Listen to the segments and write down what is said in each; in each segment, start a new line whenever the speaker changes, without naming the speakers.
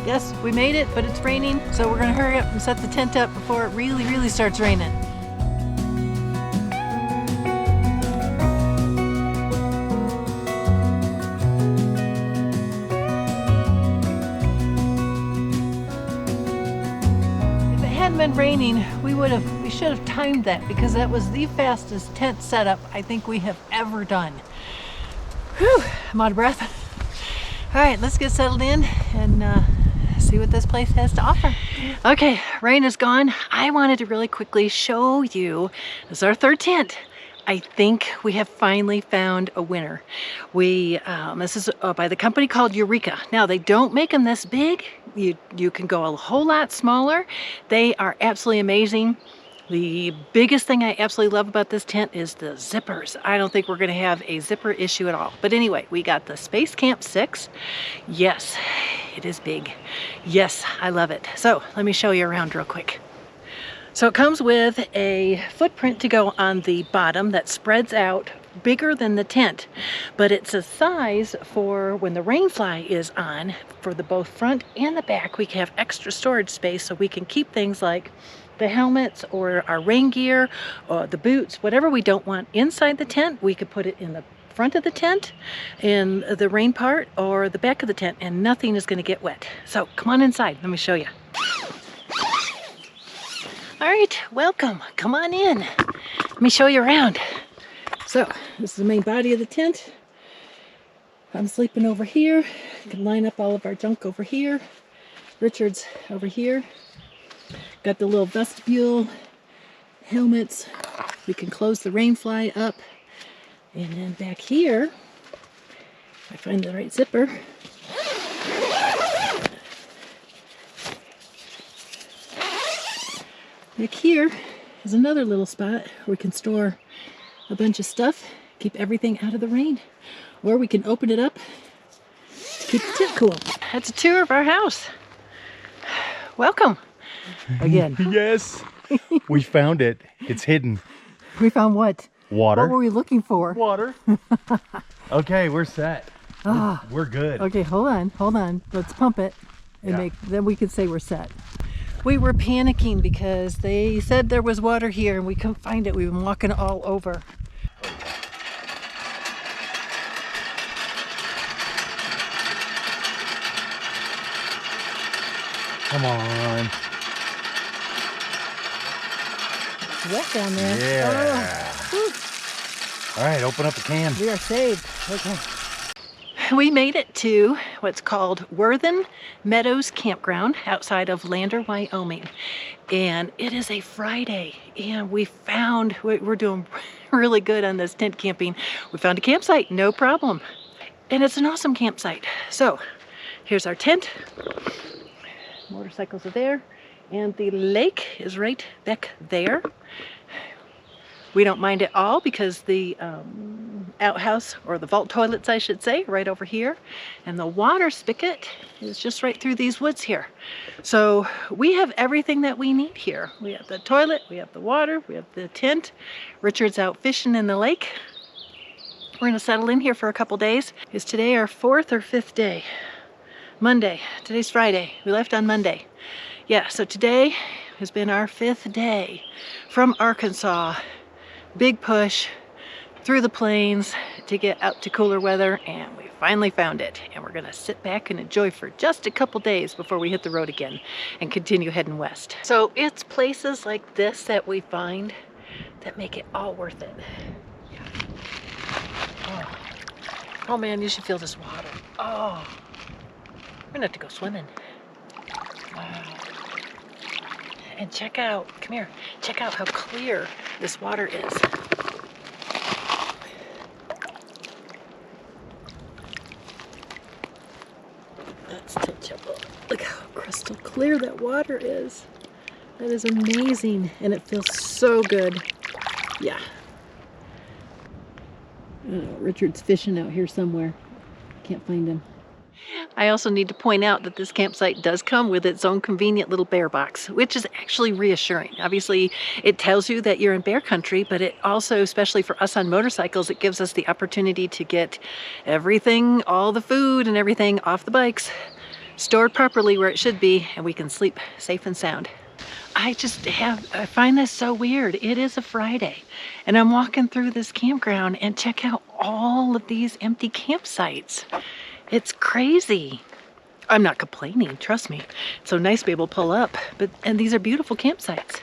Yes, we made it, but it's raining, so we're gonna hurry up and set the tent up before it really starts raining. If it hadn't been raining, we should have timed that, because that was the fastest tent setup I think we have ever done. Whew, I'm out of breath. All right, let's get settled in and see what this place has to offer. Okay, rain is gone. I wanted to really quickly show you, this is our third tent. I think we have finally found a winner. This is by the company called Eureka. Now, they don't make them this big. You can go a whole lot smaller. They are absolutely amazing. The biggest thing I absolutely love about this tent is the zippers. I don't think we're gonna have a zipper issue at all. But anyway, we got the Space Camp 6. Yes, it is big. Yes, I love it. So let me show you around real quick. So it comes with a footprint to go on the bottom that spreads out bigger than the tent, but it's a size for when the Rainfly is on. For the both front and the back, we can have extra storage space, so we can keep things like the helmets or our rain gear or the boots, whatever we don't want inside the tent, we could put it in the front of the tent, in the rain part, or the back of the tent, and nothing is going to get wet. So come on inside, let me show you. All right, welcome, come on in. Let me show you around. So this is the main body of the tent. I'm sleeping over here. You can line up all of our junk over here. Richard's over here. Got the little vestibule, helmets. We can close the Rainfly up. And then back here, if I find the right zipper, back here is another little spot where we can store a bunch of stuff, keep everything out of the rain. Or we can open it up to keep the tent cool. That's a tour of our house. Welcome. Again.
Yes, we found it. It's hidden.
We found what?
Water.
What were we looking for?
Water. Okay, we're set. We're good.
Okay, hold on. Let's pump it and then we can say we're set. We were panicking because they said there was water here and we couldn't find it. We've been walking all over.
Come on.
It's wet down there.
Yeah.
Oh.
All right, open up the can.
We are saved. Okay. We made it to what's called Worthen Meadows Campground outside of Lander, Wyoming. And it is a Friday, and we're doing really good on this tent camping. We found a campsite, no problem. And it's an awesome campsite. So here's our tent. Motorcycles are there, and the lake is right back there. We don't mind at all because the outhouse, or the vault toilets I should say, right over here, and the water spigot is just right through these woods here. So we have everything that we need here. We have the toilet, we have the water, we have the tent. Richard's out fishing in the lake. We're gonna settle in here for a couple days. Is today our 4th or 5th day? Monday. Today's Friday. We left on Monday. Yeah, so today has been our 5th day from Arkansas. Big push through the plains to get out to cooler weather, and we finally found it. And we're gonna sit back and enjoy for just a couple days before we hit the road again and continue heading west. So it's places like this that we find that make it all worth it. Yeah. Oh man, you should feel this water. Oh. We're gonna have to go swimming. Wow. And check out, come here, check out how clear this water is. Let's touch up. Look how crystal clear that water is. That is amazing, and it feels so good. Yeah. I don't know, Richard's fishing out here somewhere. Can't find him. I also need to point out that this campsite does come with its own convenient little bear box, which is actually reassuring. Obviously, it tells you that you're in bear country, but it also, especially for us on motorcycles, it gives us the opportunity to get everything, all the food and everything off the bikes stored properly where it should be, and we can sleep safe and sound. I find this so weird. It is a Friday, and I'm walking through this campground, and check out all of these empty campsites. It's crazy. I'm not complaining, trust me. It's so nice to be able to pull up, and these are beautiful campsites.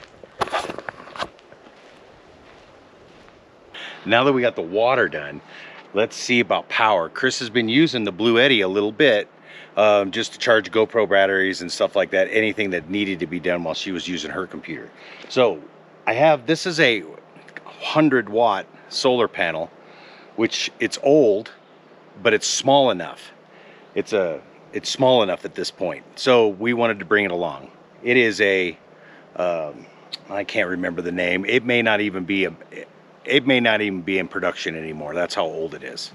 Now that we got the water done, let's see about power. Chris has been using the Bluetti a little bit, just to charge GoPro batteries and stuff like that, anything that needed to be done while she was using her computer. So this is a 100-watt solar panel, which it's old, but it's small enough. It's small enough at this point. So we wanted to bring it along. It is I can't remember the name. It may not even be in production anymore. That's how old it is.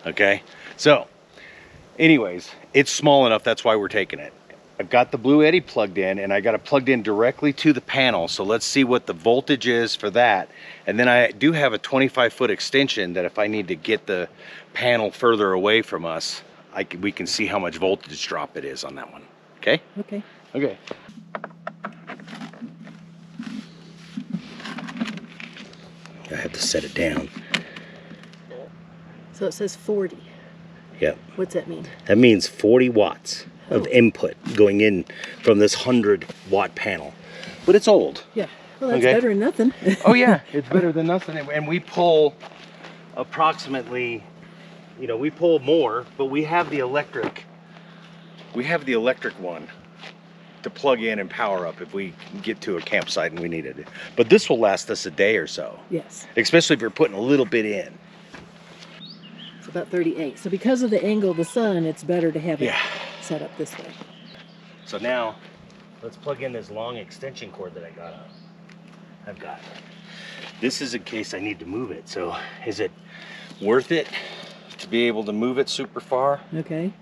Okay. So anyways, it's small enough. That's why we're taking it. I've got the Bluetti plugged in, and I got it plugged in directly to the panel. So let's see what the voltage is for that. And then I do have a 25-foot extension that if I need to get the panel further away from us, we can see how much voltage drop it is on that one. Okay?
Okay.
Okay. I have to set it down.
So it says 40.
Yep.
What's that mean?
That means 40 watts of input going in from this 100-watt panel. But it's old.
Yeah. Well, that's
Okay.
better than nothing.
Oh yeah, it's better than nothing. And we pull approximately, we pull more, but we have the electric one to plug in and power up if we get to a campsite and we needed it. But this will last us a day or so.
Yes.
Especially if you're putting a little bit in.
It's about 38. So because of the angle of the sun, it's better to have it set up this way.
So now, let's plug in this long extension cord that I've got. This is in case I need to move it. So is it worth it to be able to move it super far?
Okay.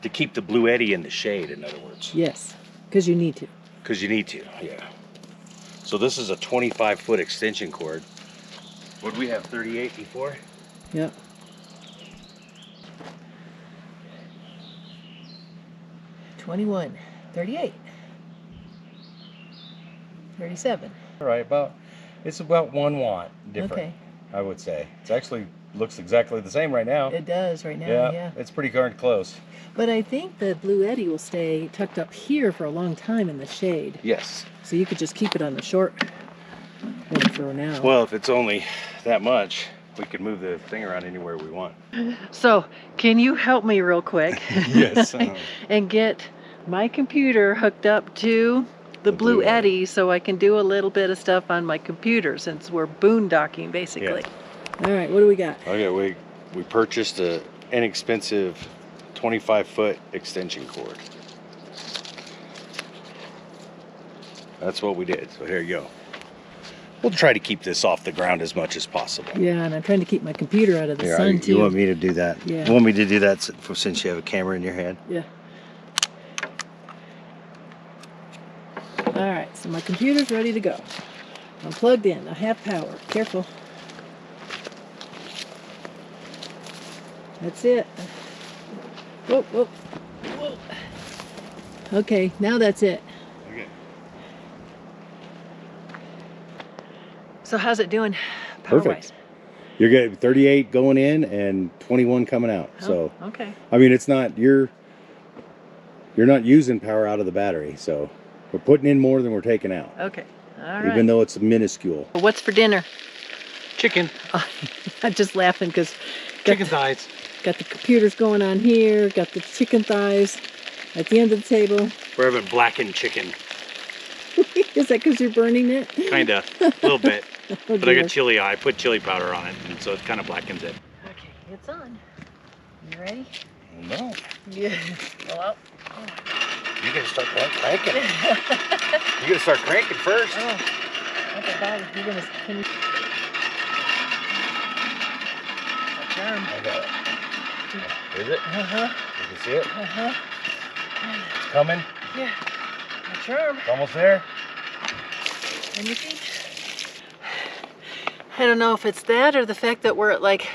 To keep the Bluetti in the shade, in other words.
Yes, because you need to.
Because you need to, yeah. So this is a 25-foot extension cord. Would we have 38 before?
Yep. $21, $38, $37.
All right, it's about 1 watt different,
Okay.
I would say. It's actually looks exactly the same right now.
It does right now, yeah.
It's pretty darn close.
But I think the Bluetti will stay tucked up here for a long time in the shade.
Yes.
So you could just keep it on the short one for now.
Well, if it's only that much, we could move the thing around anywhere we want.
So, can you help me real quick?
Yes.
And get my computer hooked up to the Bluetti so I can do a little bit of stuff on my computer since we're boondocking basically.
Yeah.
All right, what do we got?
Okay, we purchased an inexpensive 25-foot extension cord. That's what we did. So here you go. We'll try to keep this off the ground as much as possible.
Yeah, and I'm trying to keep my computer out of the sun too.
You want me to do that?
Yeah.
You want me to do that since you have a camera in your hand?
Yeah. All right, so my computer's ready to go. I'm plugged in. I have power. Careful. That's it. Whoa, whoa, whoa. Okay, now that's it.
Okay.
So how's it doing
Perfect.
power-wise?
You're getting 38 going in and 21 coming out.
Oh,
so
okay.
I mean, it's not you're not using power out of the battery, so we're putting in more than we're taking out.
Okay. All right.
Even though it's minuscule.
What's for dinner?
Chicken.
I'm just laughing because
Chicken thighs.
got the computers going on here, got the chicken thighs at the end of the table.
We're having blackened chicken.
Is that because you're burning it?
Kinda. A little bit.
Oh,
But I
dear.
got chili. I put chili powder on it, and so it kind of blackens it.
Okay, it's on. You ready?
No.
Yeah. Well,
You gotta start cranking. You gotta start cranking first.
oh, okay, Bob, you're gonna. Can you? Charm.
I got it. Is it?
Uh-huh.
You can see it?
Uh-huh.
It's coming.
Yeah. A charm.
It's almost there.
Anything? I don't know if it's that or the fact that we're at like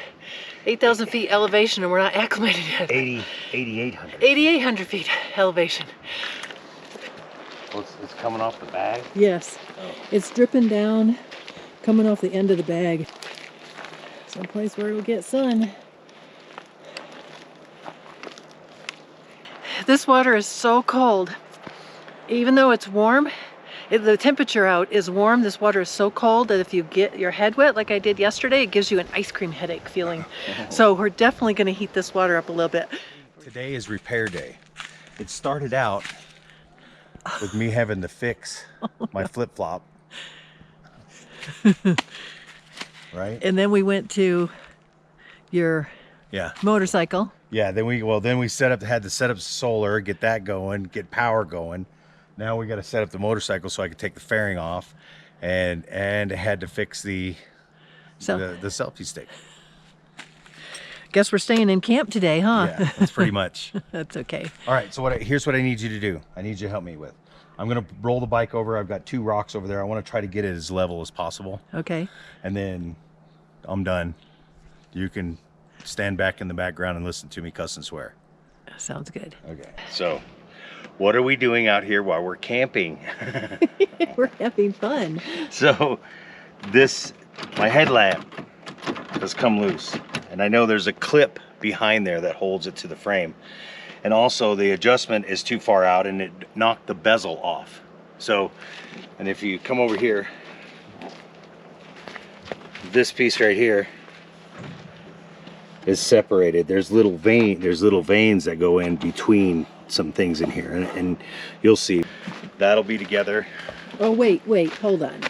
8,000 feet elevation and we're not acclimated yet.
80. 8,800.
8,800 feet elevation.
Well, it's coming off the bag.
Yes, it's dripping down, coming off the end of the bag. Someplace where it'll get sun. This water is so cold. Even though it's warm, the temperature out is warm. This water is so cold that if you get your head wet like I did yesterday, it gives you an ice cream headache feeling. So we're definitely going to heat this water up a little bit.
Today is repair day. It started out with me having to fix my flip-flop. Right?
And then we went to your
Yeah.
motorcycle.
Yeah, then we had to set up solar, get that going, get power going. Now we got to set up the motorcycle so I could take the fairing off, and had to fix the selfie stick.
Guess we're staying in camp today, huh?
Yeah, that's pretty much.
That's okay.
All right, so here's what I need you to do. I need you to help me with. I'm gonna roll the bike over. I've got 2 rocks over there. I want to try to get it as level as possible.
Okay.
And then I'm done. You can stand back in the background and listen to me cuss and swear.
Sounds good.
Okay. So, what are we doing out here while we're camping?
We're having fun.
So, my headlamp has come loose. And I know there's a clip behind there that holds it to the frame. And also the adjustment is too far out and it knocked the bezel off. So, and if you come over here, this piece right here is separated. There's little veins that go in between some things in here, and you'll see that'll be together.
Oh wait, hold on.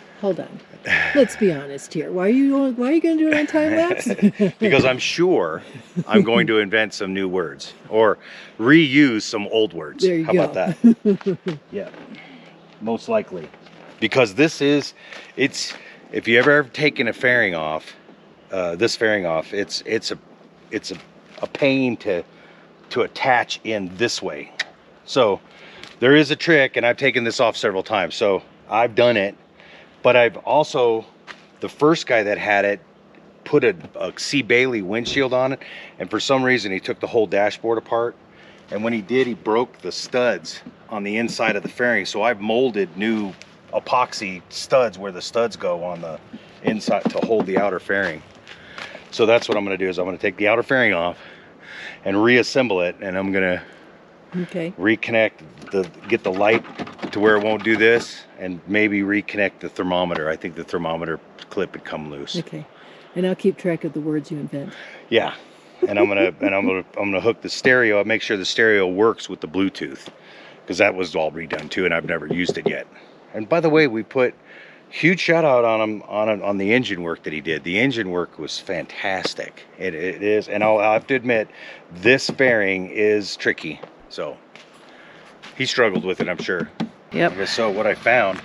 Let's be honest here. Why are you going to do it on time lapse?
Because I'm sure I'm going to invent some new words or reuse some old words.
There you
How
go.
about that? Yeah, most likely. Because if you ever taken a fairing off, this fairing off, it's a pain to attach in this way. So there is a trick, and I've taken this off several times. So I've done it. But I've also, the first guy that had it, put a C. Bailey windshield on it, and for some reason he took the whole dashboard apart. And when he did, he broke the studs on the inside of the fairing. So I've molded new epoxy studs where the studs go on the inside to hold the outer fairing. So that's what I'm going to do, is I'm going to take the outer fairing off and reassemble it, and I'm going to reconnect get the light to where it won't do this, and maybe reconnect the thermometer. I think the thermometer clip had come loose.
Okay. And I'll keep track of the words you invent.
Yeah. And I'm gonna hook the stereo up, make sure the stereo works with the Bluetooth, because that was all redone too, and I've never used it yet. And by the way, we put huge shout out on him on the engine work that he did. The engine work was fantastic. It is, and I'll have to admit, this fairing is tricky. So he struggled with it, I'm sure.
Yep.
Okay, so what I found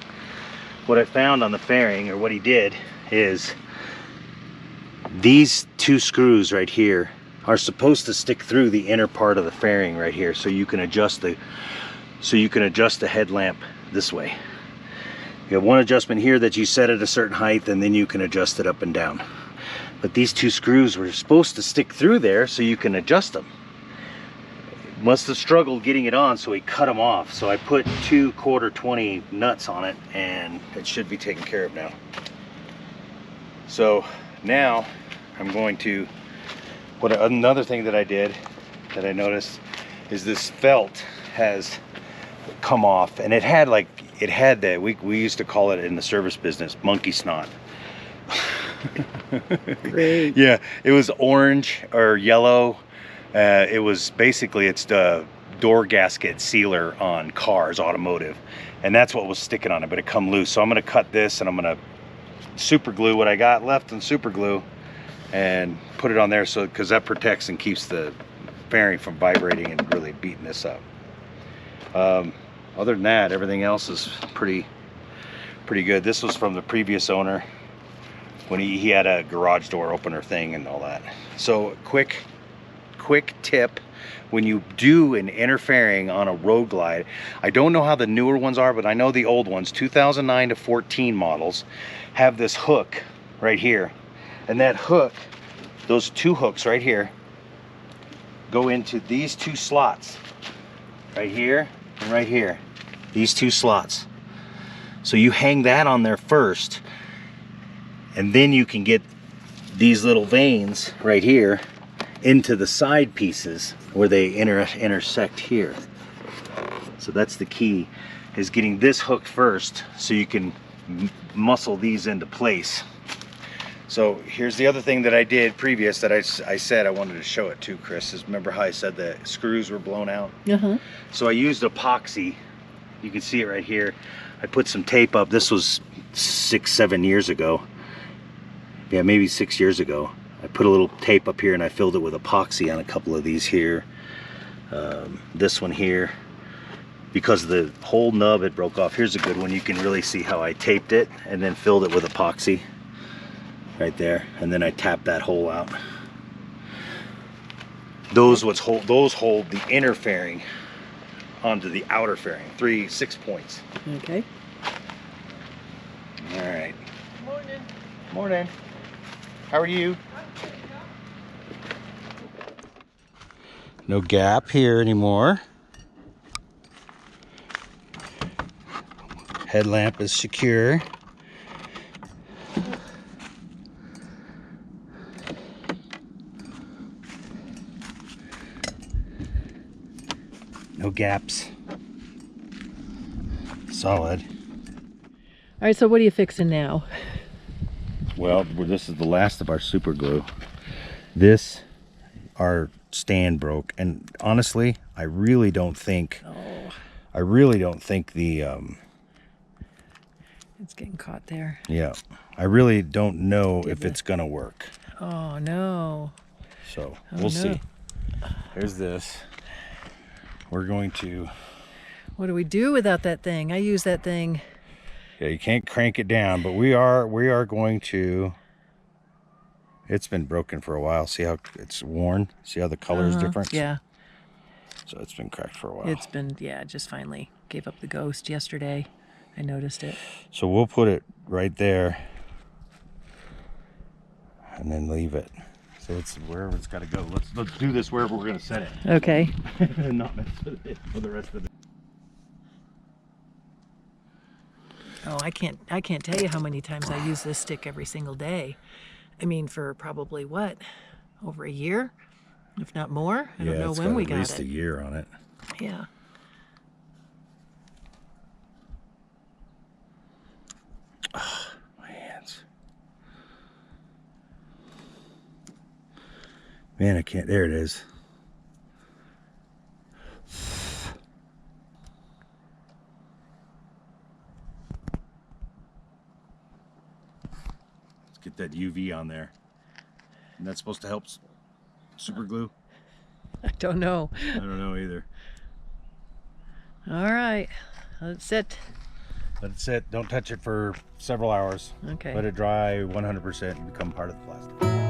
on the fairing, or what he did, is these 2 screws right here are supposed to stick through the inner part of the fairing right here, so you can adjust the headlamp this way. You have one adjustment here that you set at a certain height, and then you can adjust it up and down. But these 2 screws were supposed to stick through there so you can adjust them. Must have struggled getting it on, so he cut them off. So I put 2 1/4-20 nuts on it, and it should be taken care of now. So now I'm going to, another thing that I did that I noticed is this felt has come off, and it had that, we used to call it in the service business, monkey snot.
Great.
Yeah, it was orange or yellow. It was basically, it's the door gasket sealer on cars, automotive, and that's what was sticking on it, but it come loose. So I'm going to cut this, and I'm going to super glue what I got left and super glue and put it on there, so because that protects and keeps the fairing from vibrating and really beating this up. Other than that, everything else is pretty good. This was from the previous owner when he had a garage door opener thing and all that. So quick tip: when you do an inner fairing on a Road Glide, I don't know how the newer ones are, but I know the old ones, 2009 to 14 models, have this hook right here. And that hook, those 2 hooks right here, go into these two slots, right here and right here. These two slots. So you hang that on there first, and then you can get these little vanes right here into the side pieces where they intersect here. So that's the key, is getting this hooked first so you can muscle these into place. So here's the other thing that I did previous that I said I wanted to show it to Chris, is remember how I said the screws were blown out?
Uh-huh.
So I used epoxy. You can see it right here. I put some tape up. This was 6-7 years ago. Yeah, maybe 6 years ago. I put a little tape up here and I filled it with epoxy on a couple of these here. This one here, because the whole nub had broke off. Here's a good one. You can really see how I taped it and then filled it with epoxy right there, and then I tapped that hole out. Those hold the inner fairing onto the outer fairing. 6 points.
Okay.
All right.
Morning.
Morning. How are you? No gap here anymore. Headlamp is secure. No gaps. Solid.
All right, so what are you fixing now?
Well, this is the last of our super glue. Our stand broke, and honestly, I really don't think the
It's getting caught there.
yeah, I really don't know if it's gonna work.
Oh no.
So
Oh,
we'll
no.
see. Here's this. We're going to,
What do we do without that thing? I use that thing.
yeah, you can't crank it down, but we are going to. It's been broken for a while. See how it's worn? See how the color is different?
Yeah,
So it's been cracked for a while.
it's been, yeah, just finally gave up the ghost yesterday. I noticed it.
So we'll put it right there and then leave it. So it's wherever it's got to go. Let's do this wherever we're going to set it.
Okay.
Not mess with it for the rest of the.
Oh, I can't tell you how many times I use this stick every single day. I mean, for probably what? Over a year? If not more? I don't know
it's
when we
at
got
least
it.
a year on it.
Yeah.
My hands. Man, I can't. There it is. Let's get that UV on there. And that's supposed to help super glue?
I don't know.
I don't know either.
All right. Let's sit.
Let it sit. Don't touch it for several hours.
Okay.
Let it dry 100% and become part of the plastic.